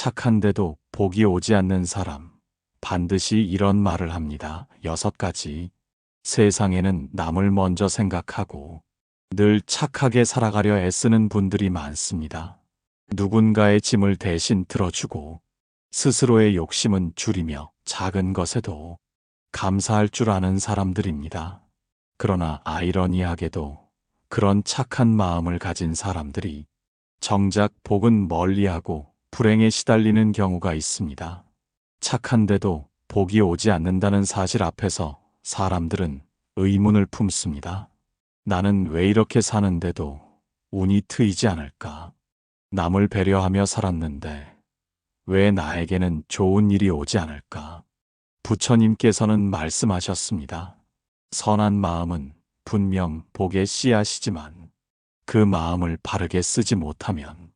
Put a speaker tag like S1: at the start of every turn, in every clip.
S1: 착한데도 복이 오지 않는 사람, 반드시 이런 말을 합니다. 6가지. 세상에는 남을 먼저 생각하고 늘 착하게 살아가려 애쓰는 분들이 많습니다. 누군가의 짐을 대신 들어주고 스스로의 욕심은 줄이며 작은 것에도 감사할 줄 아는 사람들입니다. 그러나 아이러니하게도 그런 착한 마음을 가진 사람들이 정작 복은 멀리하고 불행에 시달리는 경우가 있습니다. 착한데도 복이 오지 않는다는 사실 앞에서 사람들은 의문을 품습니다. 나는 왜 이렇게 사는데도 운이 트이지 않을까? 남을 배려하며 살았는데 왜 나에게는 좋은 일이 오지 않을까? 부처님께서는 말씀하셨습니다. 선한 마음은 분명 복의 씨앗이지만 그 마음을 바르게 쓰지 못하면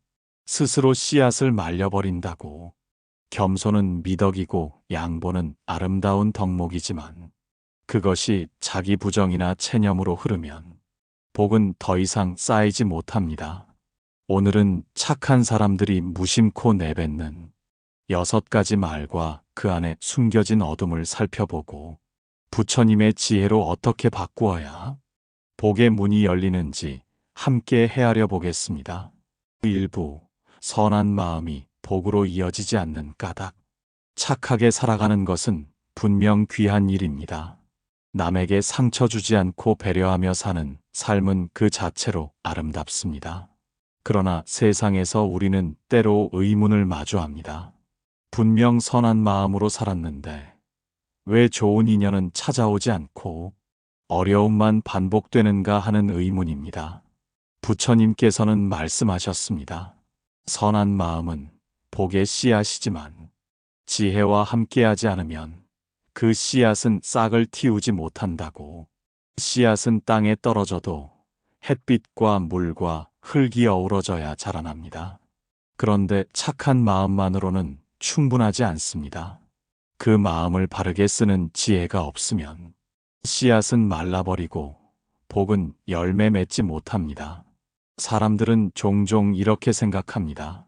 S1: 스스로 씨앗을 말려버린다고. 겸손은 미덕이고 양보는 아름다운 덕목이지만 그것이 자기 부정이나 체념으로 흐르면 복은 더 이상 쌓이지 못합니다. 오늘은 착한 사람들이 무심코 내뱉는 6가지 말과 그 안에 숨겨진 어둠을 살펴보고 부처님의 지혜로 어떻게 바꾸어야 복의 문이 열리는지 함께 헤아려 보겠습니다. 일부, 선한 마음이 복으로 이어지지 않는 까닭. 착하게 살아가는 것은 분명 귀한 일입니다. 남에게 상처 주지 않고 배려하며 사는 삶은 그 자체로 아름답습니다. 그러나 세상에서 우리는 때로 의문을 마주합니다. 분명 선한 마음으로 살았는데 왜 좋은 인연은 찾아오지 않고 어려움만 반복되는가 하는 의문입니다. 부처님께서는 말씀하셨습니다. 선한 마음은 복의 씨앗이지만 지혜와 함께하지 않으면 그 씨앗은 싹을 틔우지 못한다고. 씨앗은 땅에 떨어져도 햇빛과 물과 흙이 어우러져야 자라납니다. 그런데 착한 마음만으로는 충분하지 않습니다. 그 마음을 바르게 쓰는 지혜가 없으면 씨앗은 말라버리고 복은 열매 맺지 못합니다. 사람들은 종종 이렇게 생각합니다.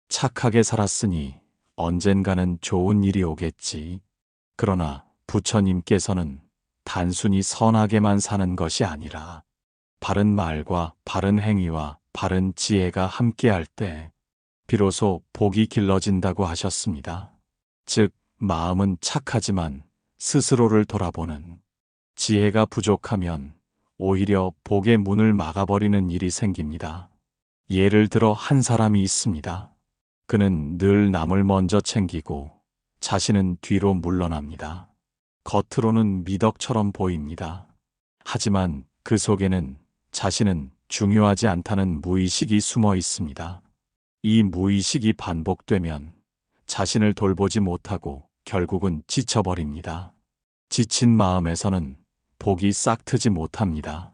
S1: 착하게 살았으니 언젠가는 좋은 일이 오겠지. 그러나 부처님께서는 단순히 선하게만 사는 것이 아니라 바른 말과 바른 행위와 바른 지혜가 함께할 때 비로소 복이 길러진다고 하셨습니다. 즉, 마음은 착하지만 스스로를 돌아보는 지혜가 부족하면 오히려 복의 문을 막아버리는 일이 생깁니다. 예를 들어 한 사람이 있습니다. 그는 늘 남을 먼저 챙기고 자신은 뒤로 물러납니다. 겉으로는 미덕처럼 보입니다. 하지만 그 속에는 자신은 중요하지 않다는 무의식이 숨어 있습니다. 이 무의식이 반복되면 자신을 돌보지 못하고 결국은 지쳐버립니다. 지친 마음에서는 복이 싹트지 못합니다.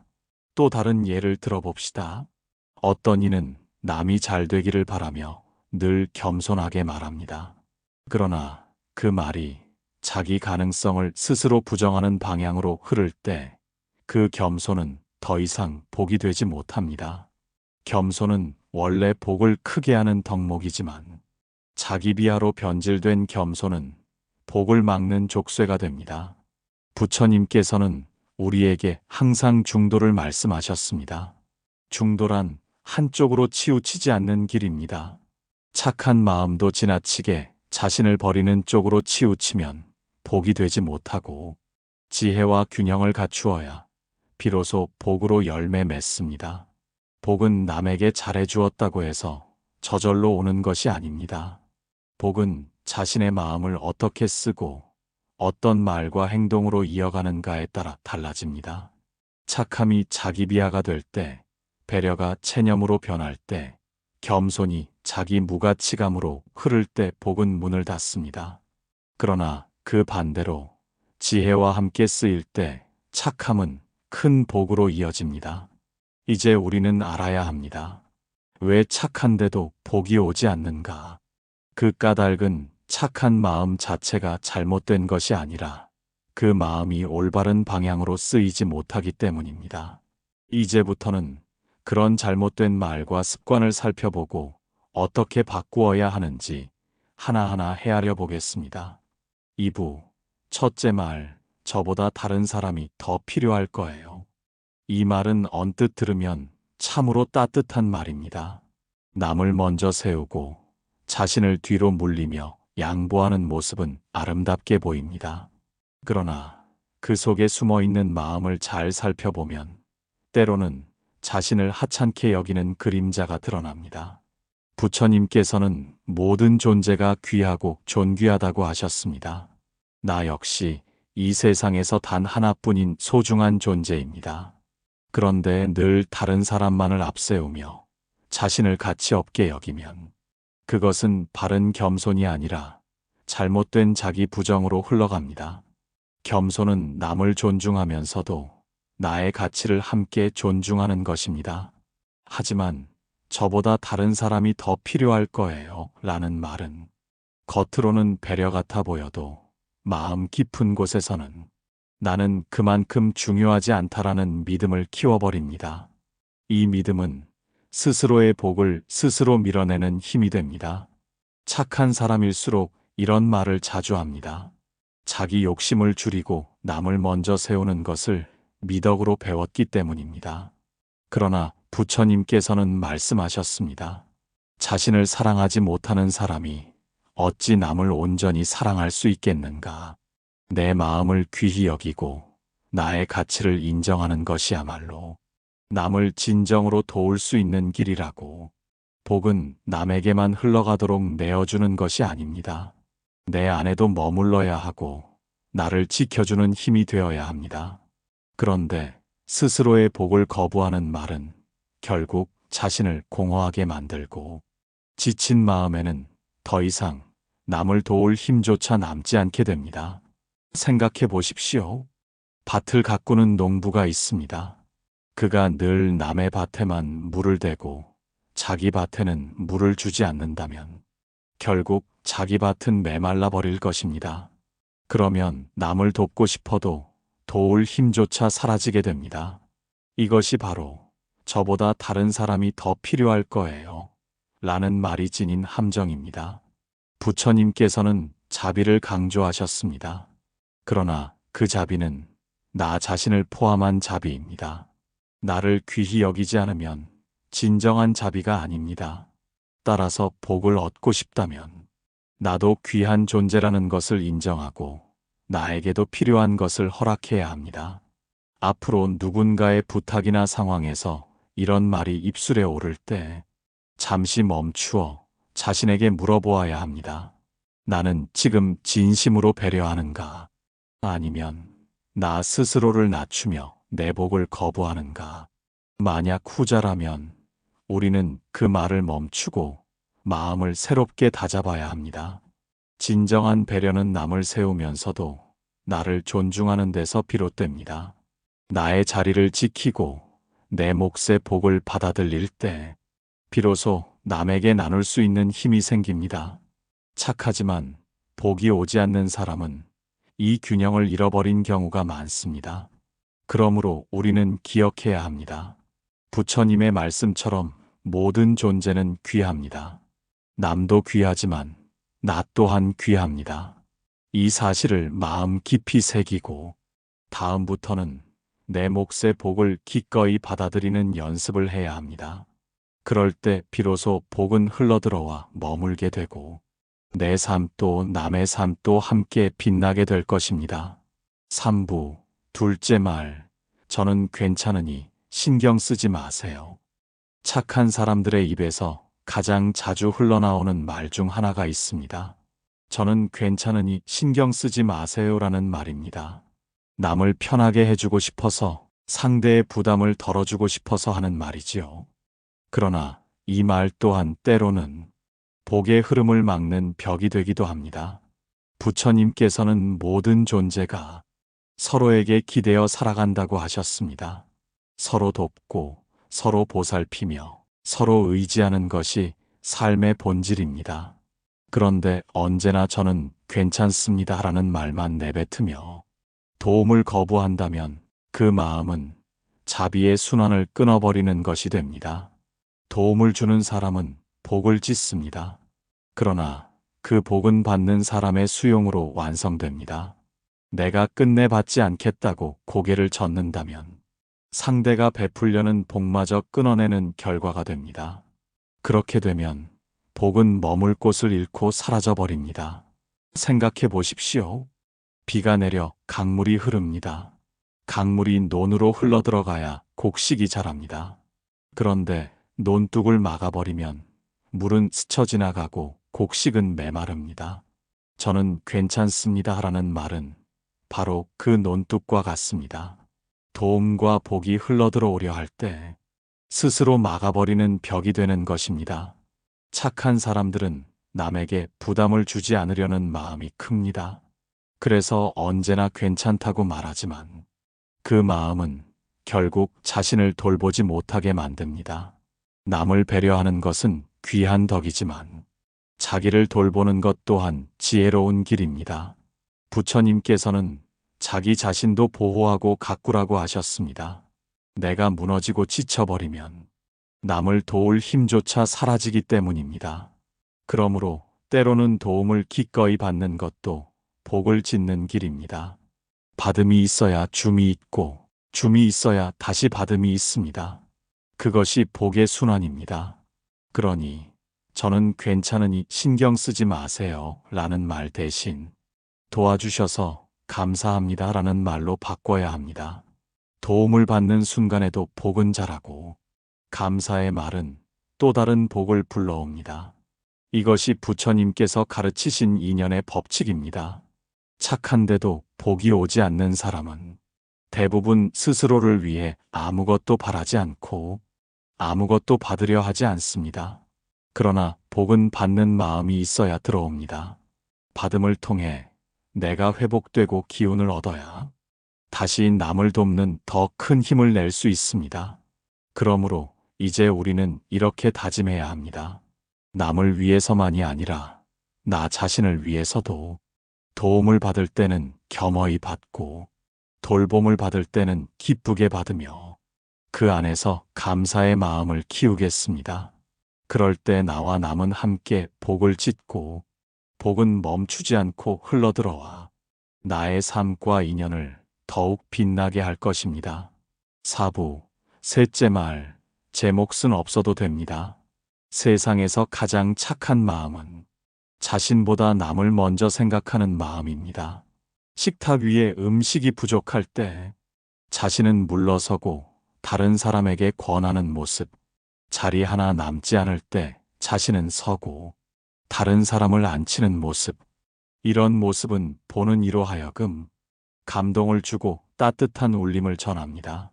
S1: 또 다른 예를 들어봅시다. 어떤 이는 남이 잘 되기를 바라며 늘 겸손하게 말합니다. 그러나 그 말이 자기 가능성을 스스로 부정하는 방향으로 흐를 때 그 겸손은 더 이상 복이 되지 못합니다. 겸손은 원래 복을 크게 하는 덕목이지만 자기 비하로 변질된 겸손은 복을 막는 족쇄가 됩니다. 부처님께서는 우리에게 항상 중도를 말씀하셨습니다. 중도란 한쪽으로 치우치지 않는 길입니다. 착한 마음도 지나치게 자신을 버리는 쪽으로 치우치면 복이 되지 못하고 지혜와 균형을 갖추어야 비로소 복으로 열매 맺습니다. 복은 남에게 잘해주었다고 해서 저절로 오는 것이 아닙니다. 복은 자신의 마음을 어떻게 쓰고 어떤 말과 행동으로 이어가는가에 따라 달라집니다. 착함이 자기 비하가 될 때, 배려가 체념으로 변할 때, 겸손이 자기 무가치감으로 흐를 때 복은 문을 닫습니다. 그러나 그 반대로 지혜와 함께 쓰일 때 착함은 큰 복으로 이어집니다. 이제 우리는 알아야 합니다. 왜 착한데도 복이 오지 않는가? 그 까닭은 착한 마음 자체가 잘못된 것이 아니라 그 마음이 올바른 방향으로 쓰이지 못하기 때문입니다. 이제부터는 그런 잘못된 말과 습관을 살펴보고 어떻게 바꾸어야 하는지 하나하나 헤아려 보겠습니다. 2부. 첫째 말, 저보다 다른 사람이 더 필요할 거예요. 이 말은 언뜻 들으면 참으로 따뜻한 말입니다. 남을 먼저 세우고 자신을 뒤로 물리며 양보하는 모습은 아름답게 보입니다. 그러나 그 속에 숨어 있는 마음을 잘 살펴보면 때로는 자신을 하찮게 여기는 그림자가 드러납니다. 부처님께서는 모든 존재가 귀하고 존귀하다고 하셨습니다. 나 역시 이 세상에서 단 하나뿐인 소중한 존재입니다. 그런데 늘 다른 사람만을 앞세우며 자신을 가치 없게 여기면 그것은 바른 겸손이 아니라 잘못된 자기 부정으로 흘러갑니다. 겸손은 남을 존중하면서도 나의 가치를 함께 존중하는 것입니다. 하지만 저보다 다른 사람이 더 필요할 거예요 라는 말은 겉으로는 배려 같아 보여도 마음 깊은 곳에서는 나는 그만큼 중요하지 않다라는 믿음을 키워버립니다. 이 믿음은 스스로의 복을 스스로 밀어내는 힘이 됩니다. 착한 사람일수록 이런 말을 자주 합니다. 자기 욕심을 줄이고 남을 먼저 세우는 것을 미덕으로 배웠기 때문입니다. 그러나 부처님께서는 말씀하셨습니다. 자신을 사랑하지 못하는 사람이 어찌 남을 온전히 사랑할 수 있겠는가? 내 마음을 귀히 여기고 나의 가치를 인정하는 것이야말로 남을 진정으로 도울 수 있는 길이라고. 복은 남에게만 흘러가도록 내어주는 것이 아닙니다. 내 안에도 머물러야 하고 나를 지켜주는 힘이 되어야 합니다. 그런데 스스로의 복을 거부하는 말은 결국 자신을 공허하게 만들고 지친 마음에는 더 이상 남을 도울 힘조차 남지 않게 됩니다. 생각해 보십시오. 밭을 가꾸는 농부가 있습니다. 그가 늘 남의 밭에만 물을 대고 자기 밭에는 물을 주지 않는다면 결국 자기 밭은 메말라 버릴 것입니다. 그러면 남을 돕고 싶어도 도울 힘조차 사라지게 됩니다. 이것이 바로 저보다 다른 사람이 더 필요할 거예요 라는 말이 지닌 함정입니다. 부처님께서는 자비를 강조하셨습니다. 그러나 그 자비는 나 자신을 포함한 자비입니다. 나를 귀히 여기지 않으면 진정한 자비가 아닙니다. 따라서 복을 얻고 싶다면 나도 귀한 존재라는 것을 인정하고 나에게도 필요한 것을 허락해야 합니다. 앞으로 누군가의 부탁이나 상황에서 이런 말이 입술에 오를 때 잠시 멈추어 자신에게 물어보아야 합니다. 나는 지금 진심으로 배려하는가? 아니면 나 스스로를 낮추며 내 복을 거부하는가? 만약 후자라면 우리는 그 말을 멈추고 마음을 새롭게 다잡아야 합니다. 진정한 배려는 남을 세우면서도 나를 존중하는 데서 비롯됩니다. 나의 자리를 지키고 내 몫의 복을 받아들일 때 비로소 남에게 나눌 수 있는 힘이 생깁니다. 착하지만 복이 오지 않는 사람은 이 균형을 잃어버린 경우가 많습니다. 그러므로 우리는 기억해야 합니다. 부처님의 말씀처럼 모든 존재는 귀합니다. 남도 귀하지만 나 또한 귀합니다. 이 사실을 마음 깊이 새기고 다음부터는 내 몫의 복을 기꺼이 받아들이는 연습을 해야 합니다. 그럴 때 비로소 복은 흘러들어와 머물게 되고 내 삶도 남의 삶도 함께 빛나게 될 것입니다. 3부 둘째 말, 저는 괜찮으니 신경 쓰지 마세요. 착한 사람들의 입에서 가장 자주 흘러나오는 말 중 하나가 있습니다. 저는 괜찮으니 신경 쓰지 마세요라는 말입니다. 남을 편하게 해주고 싶어서, 상대의 부담을 덜어주고 싶어서 하는 말이지요. 그러나 이 말 또한 때로는 복의 흐름을 막는 벽이 되기도 합니다. 부처님께서는 모든 존재가 서로에게 기대어 살아간다고 하셨습니다. 서로 돕고 서로 보살피며 서로 의지하는 것이 삶의 본질입니다. 그런데 언제나 저는 괜찮습니다라는 말만 내뱉으며 도움을 거부한다면 그 마음은 자비의 순환을 끊어버리는 것이 됩니다. 도움을 주는 사람은 복을 짓습니다. 그러나 그 복은 받는 사람의 수용으로 완성됩니다. 내가 끝내 받지 않겠다고 고개를 젓는다면 상대가 베풀려는 복마저 끊어내는 결과가 됩니다. 그렇게 되면 복은 머물 곳을 잃고 사라져 버립니다. 생각해 보십시오. 비가 내려 강물이 흐릅니다. 강물이 논으로 흘러들어가야 곡식이 자랍니다. 그런데 논둑을 막아버리면 물은 스쳐 지나가고 곡식은 메마릅니다. 저는 괜찮습니다 라는 말은 바로 그 논둑과 같습니다. 도움과 복이 흘러들어오려 할 때 스스로 막아버리는 벽이 되는 것입니다. 착한 사람들은 남에게 부담을 주지 않으려는 마음이 큽니다. 그래서 언제나 괜찮다고 말하지만 그 마음은 결국 자신을 돌보지 못하게 만듭니다. 남을 배려하는 것은 귀한 덕이지만 자기를 돌보는 것 또한 지혜로운 길입니다. 부처님께서는 자기 자신도 보호하고 가꾸라고 하셨습니다. 내가 무너지고 지쳐버리면 남을 도울 힘조차 사라지기 때문입니다. 그러므로 때로는 도움을 기꺼이 받는 것도 복을 짓는 길입니다. 받음이 있어야 줌이 있고 줌이 있어야 다시 받음이 있습니다. 그것이 복의 순환입니다. 그러니 저는 괜찮으니 신경 쓰지 마세요 라는 말 대신 도와주셔서 감사합니다 라는 말로 바꿔야 합니다. 도움을 받는 순간에도 복은 자라고 감사의 말은 또 다른 복을 불러옵니다. 이것이 부처님께서 가르치신 인연의 법칙입니다. 착한데도 복이 오지 않는 사람은 대부분 스스로를 위해 아무것도 바라지 않고 아무것도 받으려 하지 않습니다. 그러나 복은 받는 마음이 있어야 들어옵니다. 받음을 통해 내가 회복되고 기운을 얻어야 다시 남을 돕는 더 큰 힘을 낼 수 있습니다. 그러므로 이제 우리는 이렇게 다짐해야 합니다. 남을 위해서만이 아니라 나 자신을 위해서도 도움을 받을 때는 겸허히 받고 돌봄을 받을 때는 기쁘게 받으며 그 안에서 감사의 마음을 키우겠습니다. 그럴 때 나와 남은 함께 복을 짓고 복은 멈추지 않고 흘러들어와 나의 삶과 인연을 더욱 빛나게 할 것입니다. 4부 셋째 말, 제 몫은 없어도 됩니다. 세상에서 가장 착한 마음은 자신보다 남을 먼저 생각하는 마음입니다. 식탁 위에 음식이 부족할 때 자신은 물러서고 다른 사람에게 권하는 모습, 자리 하나 남지 않을 때 자신은 서고 다른 사람을 앉히는 모습, 이런 모습은 보는 이로 하여금 감동을 주고 따뜻한 울림을 전합니다.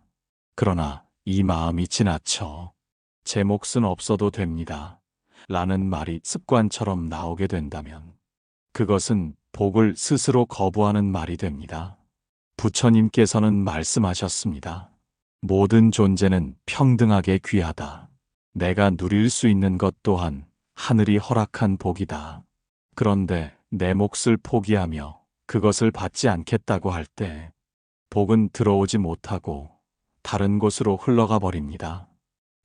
S1: 그러나 이 마음이 지나쳐 제 몫은 없어도 됩니다 라는 말이 습관처럼 나오게 된다면 그것은 복을 스스로 거부하는 말이 됩니다. 부처님께서는 말씀하셨습니다. 모든 존재는 평등하게 귀하다. 내가 누릴 수 있는 것 또한 하늘이 허락한 복이다. 그런데 내 몫을 포기하며 그것을 받지 않겠다고 할 때 복은 들어오지 못하고 다른 곳으로 흘러가 버립니다.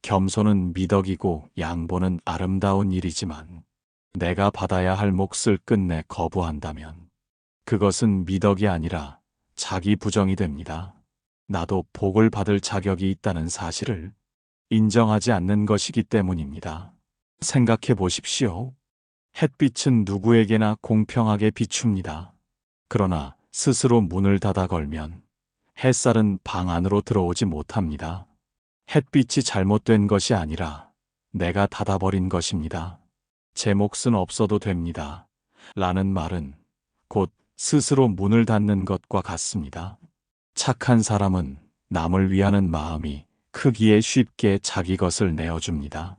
S1: 겸손은 미덕이고 양보는 아름다운 일이지만 내가 받아야 할 몫을 끝내 거부한다면 그것은 미덕이 아니라 자기 부정이 됩니다. 나도 복을 받을 자격이 있다는 사실을 인정하지 않는 것이기 때문입니다. 생각해 보십시오. 햇빛은 누구에게나 공평하게 비춥니다. 그러나 스스로 문을 닫아 걸면 햇살은 방 안으로 들어오지 못합니다. 햇빛이 잘못된 것이 아니라 내가 닫아버린 것입니다. 제 몫은 없어도 됩니다. 라는 말은 곧 스스로 문을 닫는 것과 같습니다. 착한 사람은 남을 위하는 마음이 크기에 쉽게 자기 것을 내어줍니다.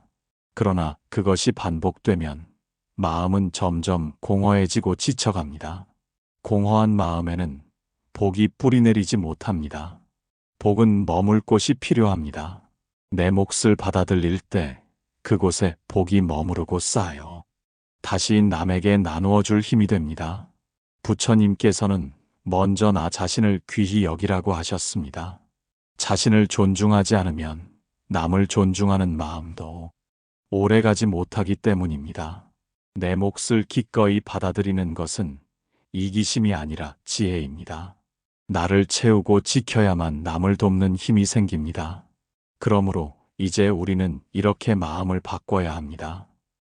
S1: 그러나 그것이 반복되면 마음은 점점 공허해지고 지쳐갑니다. 공허한 마음에는 복이 뿌리내리지 못합니다. 복은 머물 곳이 필요합니다. 내 몫을 받아들일 때 그곳에 복이 머무르고 쌓여 다시 남에게 나누어 줄 힘이 됩니다. 부처님께서는 먼저 나 자신을 귀히 여기라고 하셨습니다. 자신을 존중하지 않으면 남을 존중하는 마음도 오래가지 못하기 때문입니다. 내 몫을 기꺼이 받아들이는 것은 이기심이 아니라 지혜입니다. 나를 채우고 지켜야만 남을 돕는 힘이 생깁니다. 그러므로 이제 우리는 이렇게 마음을 바꿔야 합니다.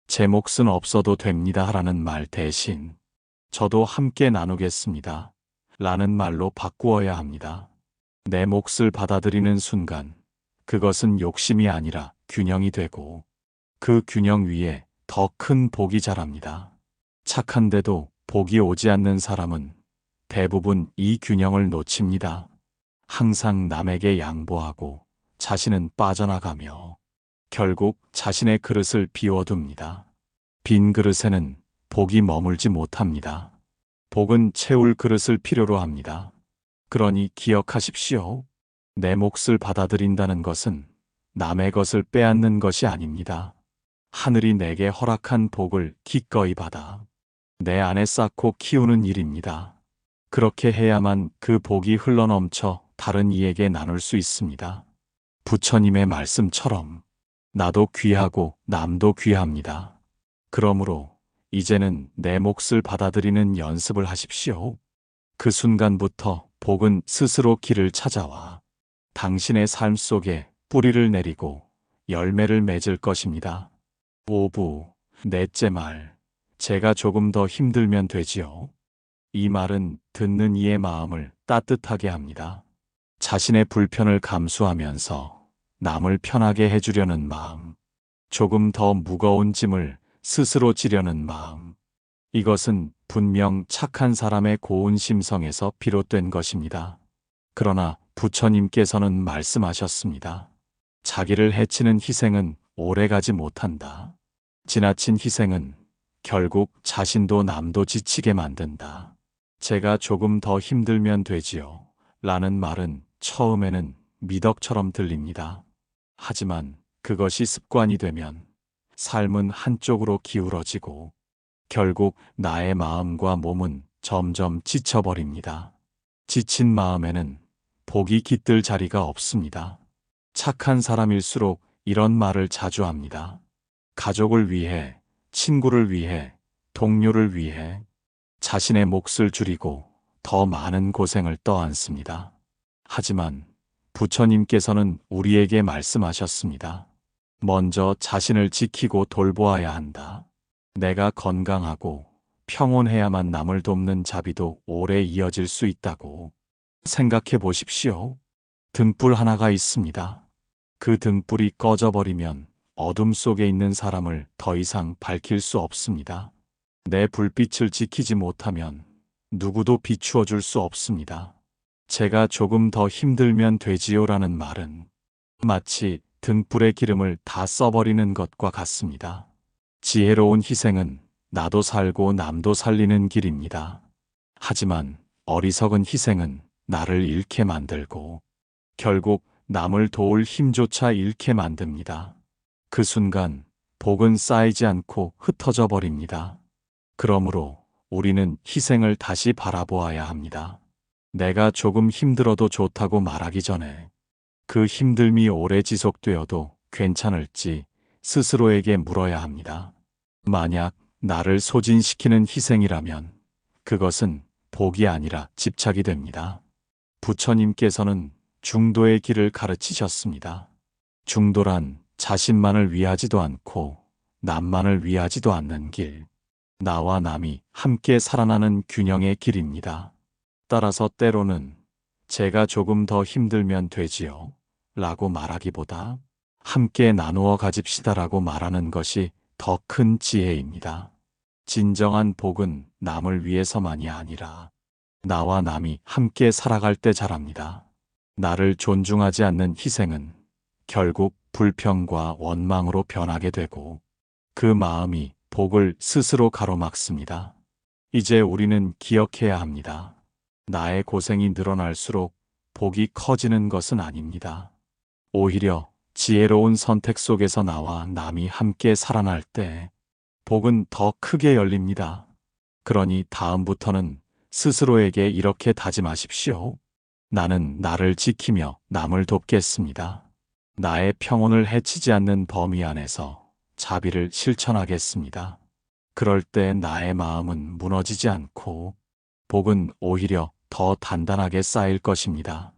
S1: 제 몫은 없어도 됩니다 라는 말 대신 저도 함께 나누겠습니다 라는 말로 바꾸어야 합니다. 내 몫을 받아들이는 순간 그것은 욕심이 아니라 균형이 되고 그 균형 위에 더 큰 복이 자랍니다. 착한데도 복이 오지 않는 사람은 대부분 이 균형을 놓칩니다. 항상 남에게 양보하고 자신은 빠져나가며 결국 자신의 그릇을 비워둡니다. 빈 그릇에는 복이 머물지 못합니다. 복은 채울 그릇을 필요로 합니다. 그러니 기억하십시오. 내 몫을 받아들인다는 것은 남의 것을 빼앗는 것이 아닙니다. 하늘이 내게 허락한 복을 기꺼이 받아 내 안에 쌓고 키우는 일입니다. 그렇게 해야만 그 복이 흘러넘쳐 다른 이에게 나눌 수 있습니다. 부처님의 말씀처럼 나도 귀하고 남도 귀합니다. 그러므로 이제는 내 몫을 받아들이는 연습을 하십시오. 그 순간부터 복은 스스로 길을 찾아와 당신의 삶 속에 뿌리를 내리고 열매를 맺을 것입니다. 5부, 넷째 말, 제가 조금 더 힘들면 되지요. 이 말은 듣는 이의 마음을 따뜻하게 합니다. 자신의 불편을 감수하면서 남을 편하게 해주려는 마음, 조금 더 무거운 짐을 스스로 지려는 마음, 이것은 분명 착한 사람의 고운 심성에서 비롯된 것입니다. 그러나 부처님께서는 말씀하셨습니다. 자기를 해치는 희생은 오래가지 못한다. 지나친 희생은 결국 자신도 남도 지치게 만든다. 제가 조금 더 힘들면 되지요. 라는 말은 처음에는 미덕처럼 들립니다. 하지만 그것이 습관이 되면 삶은 한쪽으로 기울어지고 결국 나의 마음과 몸은 점점 지쳐버립니다. 지친 마음에는 복이 깃들 자리가 없습니다. 착한 사람일수록 이런 말을 자주 합니다. 가족을 위해, 친구를 위해, 동료를 위해 자신의 몫을 줄이고 더 많은 고생을 떠안습니다. 하지만 부처님께서는 우리에게 말씀하셨습니다. 먼저 자신을 지키고 돌보아야 한다. 내가 건강하고 평온해야만 남을 돕는 자비도 오래 이어질 수 있다고. 생각해 보십시오. 등불 하나가 있습니다. 그 등불이 꺼져버리면 어둠 속에 있는 사람을 더 이상 밝힐 수 없습니다. 내 불빛을 지키지 못하면 누구도 비추어 줄 수 없습니다. 제가 조금 더 힘들면 되지요라는 말은 마치 등불의 기름을 다 써버리는 것과 같습니다. 지혜로운 희생은 나도 살고 남도 살리는 길입니다. 하지만 어리석은 희생은 나를 잃게 만들고 결국 남을 도울 힘조차 잃게 만듭니다. 그 순간 복은 쌓이지 않고 흩어져 버립니다. 그러므로 우리는 희생을 다시 바라보아야 합니다. 내가 조금 힘들어도 좋다고 말하기 전에 그 힘듦이 오래 지속되어도 괜찮을지 스스로에게 물어야 합니다. 만약 나를 소진시키는 희생이라면 그것은 복이 아니라 집착이 됩니다. 부처님께서는 중도의 길을 가르치셨습니다. 중도란 자신만을 위하지도 않고 남만을 위하지도 않는 길, 나와 남이 함께 살아나는 균형의 길입니다. 따라서 때로는 제가 조금 더 힘들면 되지요 라고 말하기보다 함께 나누어 가집시다라고 말하는 것이 더 큰 지혜입니다. 진정한 복은 남을 위해서만이 아니라 나와 남이 함께 살아갈 때 자랍니다. 나를 존중하지 않는 희생은 결국 불평과 원망으로 변하게 되고 그 마음이 복을 스스로 가로막습니다. 이제 우리는 기억해야 합니다. 나의 고생이 늘어날수록 복이 커지는 것은 아닙니다. 오히려 지혜로운 선택 속에서 나와 남이 함께 살아날 때 복은 더 크게 열립니다. 그러니 다음부터는 스스로에게 이렇게 다짐하십시오. 나는 나를 지키며 남을 돕겠습니다. 나의 평온을 해치지 않는 범위 안에서 자비를 실천하겠습니다. 그럴 때 나의 마음은 무너지지 않고 복은 오히려 더 단단하게 쌓일 것입니다.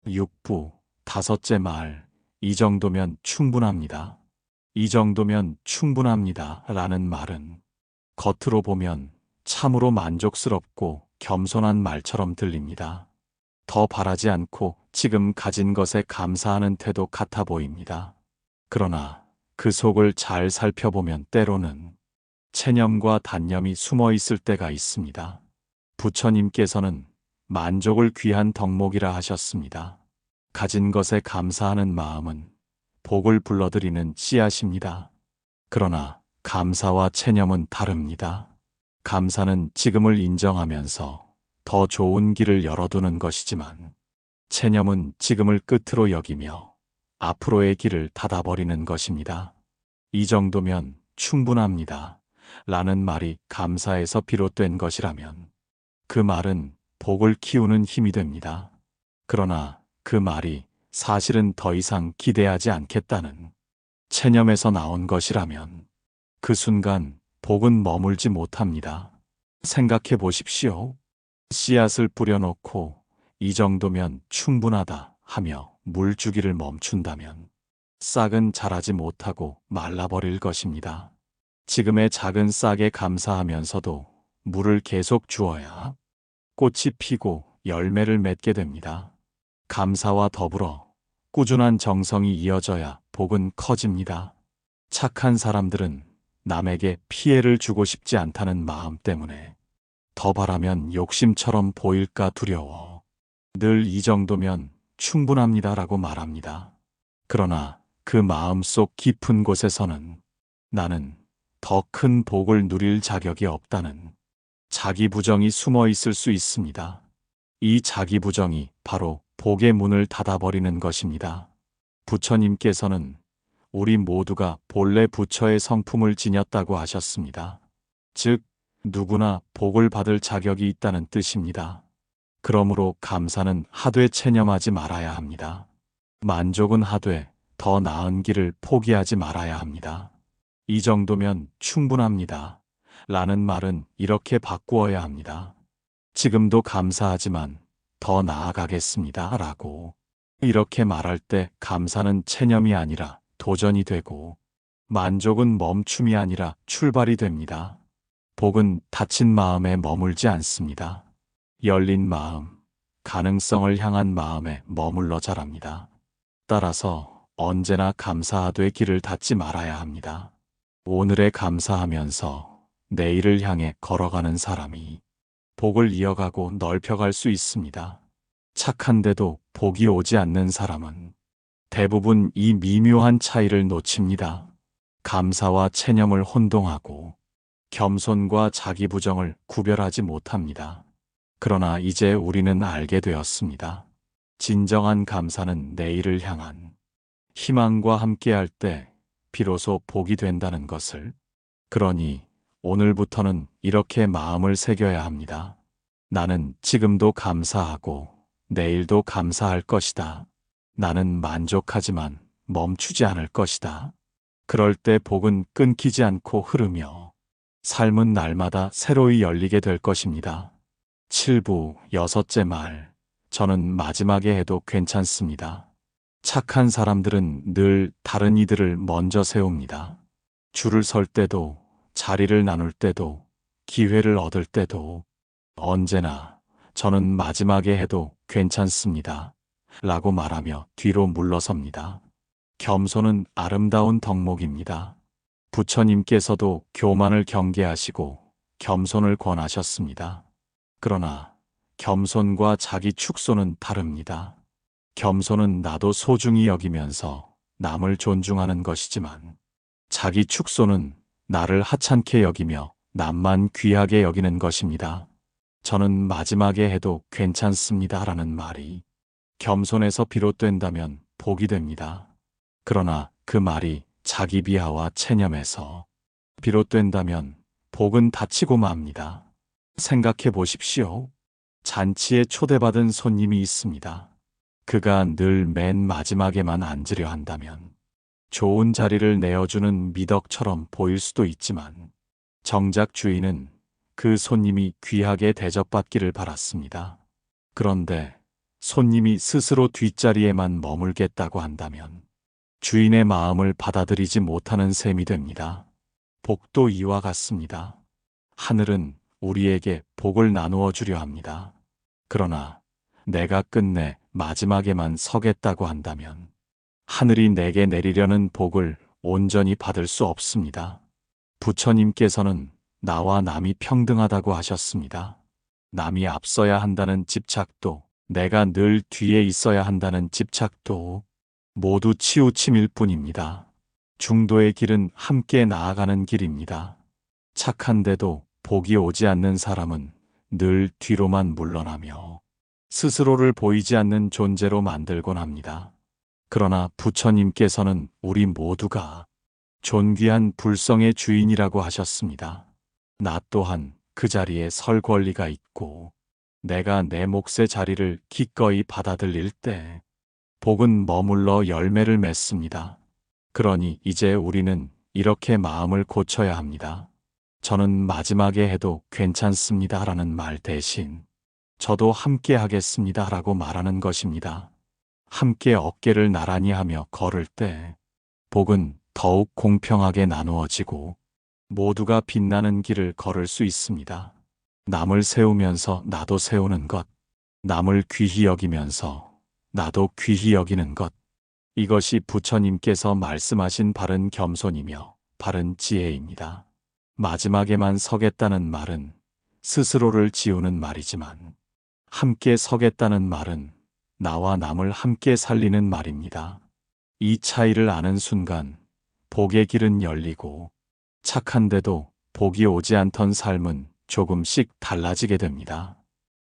S1: 6부, 다섯째 말, 이 정도면 충분합니다. 이 정도면 충분합니다. 라는 말은 겉으로 보면 참으로 만족스럽고 겸손한 말처럼 들립니다. 더 바라지 않고 지금 가진 것에 감사하는 태도 같아 보입니다. 그러나 그 속을 잘 살펴보면 때로는 체념과 단념이 숨어 있을 때가 있습니다. 부처님께서는 만족을 귀한 덕목이라 하셨습니다. 가진 것에 감사하는 마음은 복을 불러들이는 씨앗입니다. 그러나 감사와 체념은 다릅니다. 감사는 지금을 인정하면서 더 좋은 길을 열어두는 것이지만 체념은 지금을 끝으로 여기며 앞으로의 길을 닫아버리는 것입니다. 이 정도면 충분합니다. 라는 말이 감사에서 비롯된 것이라면 그 말은 복을 키우는 힘이 됩니다. 그러나 그 말이 사실은 더 이상 기대하지 않겠다는 체념에서 나온 것이라면 그 순간 복은 머물지 못합니다. 생각해 보십시오. 씨앗을 뿌려놓고 이 정도면 충분하다 하며 물 주기를 멈춘다면 싹은 자라지 못하고 말라버릴 것입니다. 지금의 작은 싹에 감사하면서도 물을 계속 주어야 꽃이 피고 열매를 맺게 됩니다. 감사와 더불어 꾸준한 정성이 이어져야 복은 커집니다. 착한 사람들은 남에게 피해를 주고 싶지 않다는 마음 때문에 더 바라면 욕심처럼 보일까 두려워 늘 이 정도면 충분합니다라고 말합니다. 그러나 그 마음속 깊은 곳에서는 나는 더 큰 복을 누릴 자격이 없다는 자기 부정이 숨어 있을 수 있습니다. 이 자기 부정이 바로 복의 문을 닫아버리는 것입니다. 부처님께서는 우리 모두가 본래 부처의 성품을 지녔다고 하셨습니다. 즉, 누구나 복을 받을 자격이 있다는 뜻입니다. 그러므로 감사는 하되 체념하지 말아야 합니다. 만족은 하되 더 나은 길을 포기하지 말아야 합니다. 이 정도면 충분합니다. 라는 말은 이렇게 바꾸어야 합니다. 지금도 감사하지만 더 나아가겠습니다. 라고. 이렇게 말할 때 감사는 체념이 아니라 도전이 되고 만족은 멈춤이 아니라 출발이 됩니다. 복은 닫힌 마음에 머물지 않습니다. 열린 마음, 가능성을 향한 마음에 머물러 자랍니다. 따라서 언제나 감사하되 길을 닫지 말아야 합니다. 오늘에 감사하면서 내일을 향해 걸어가는 사람이 복을 이어가고 넓혀갈 수 있습니다. 착한데도 복이 오지 않는 사람은 대부분 이 미묘한 차이를 놓칩니다. 감사와 체념을 혼동하고 겸손과 자기 부정을 구별하지 못합니다. 그러나 이제 우리는 알게 되었습니다. 진정한 감사는 내일을 향한 희망과 함께할 때 비로소 복이 된다는 것을. 그러니 오늘부터는 이렇게 마음을 새겨야 합니다. 나는 지금도 감사하고 내일도 감사할 것이다. 나는 만족하지만 멈추지 않을 것이다. 그럴 때 복은 끊기지 않고 흐르며 삶은 날마다 새로이 열리게 될 것입니다. 7부 여섯째 말, 저는 마지막에 해도 괜찮습니다. 착한 사람들은 늘 다른 이들을 먼저 세웁니다. 줄을 설 때도, 자리를 나눌 때도, 기회를 얻을 때도 언제나 저는 마지막에 해도 괜찮습니다. 라고 말하며 뒤로 물러섭니다. 겸손은 아름다운 덕목입니다. 부처님께서도 교만을 경계하시고 겸손을 권하셨습니다. 그러나 겸손과 자기 축소는 다릅니다. 겸손은 나도 소중히 여기면서 남을 존중하는 것이지만 자기 축소는 나를 하찮게 여기며 남만 귀하게 여기는 것입니다. 저는 마지막에 해도 괜찮습니다. 라는 말이 겸손에서 비롯된다면 복이 됩니다. 그러나 그 말이 자기 비하와 체념에서 비롯된다면 복은 닫히고 맙니다. 생각해 보십시오. 잔치에 초대받은 손님이 있습니다. 그가 늘 맨 마지막에만 앉으려 한다면 좋은 자리를 내어주는 미덕처럼 보일 수도 있지만 정작 주인은 그 손님이 귀하게 대접받기를 바랐습니다. 그런데 손님이 스스로 뒷자리에만 머물겠다고 한다면 주인의 마음을 받아들이지 못하는 셈이 됩니다. 복도 이와 같습니다. 하늘은 우리에게 복을 나누어 주려 합니다. 그러나 내가 끝내 마지막에만 서겠다고 한다면 하늘이 내게 내리려는 복을 온전히 받을 수 없습니다. 부처님께서는 나와 남이 평등하다고 하셨습니다. 남이 앞서야 한다는 집착도, 내가 늘 뒤에 있어야 한다는 집착도 모두 치우침일 뿐입니다. 중도의 길은 함께 나아가는 길입니다. 착한데도 복이 오지 않는 사람은 늘 뒤로만 물러나며 스스로를 보이지 않는 존재로 만들곤 합니다. 그러나 부처님께서는 우리 모두가 존귀한 불성의 주인이라고 하셨습니다. 나 또한 그 자리에 설 권리가 있고 내가 내 몫의 자리를 기꺼이 받아들일 때 복은 머물러 열매를 맺습니다. 그러니 이제 우리는 이렇게 마음을 고쳐야 합니다. 저는 마지막에 해도 괜찮습니다 라는 말 대신 저도 함께 하겠습니다 라고 말하는 것입니다. 함께 어깨를 나란히 하며 걸을 때 복은 더욱 공평하게 나누어지고 모두가 빛나는 길을 걸을 수 있습니다. 남을 세우면서 나도 세우는 것, 남을 귀히 여기면서 나도 귀히 여기는 것, 이것이 부처님께서 말씀하신 바른 겸손이며 바른 지혜입니다. 마지막에만 서겠다는 말은 스스로를 지우는 말이지만 함께 서겠다는 말은 나와 남을 함께 살리는 말입니다. 이 차이를 아는 순간 복의 길은 열리고 착한데도 복이 오지 않던 삶은 조금씩 달라지게 됩니다.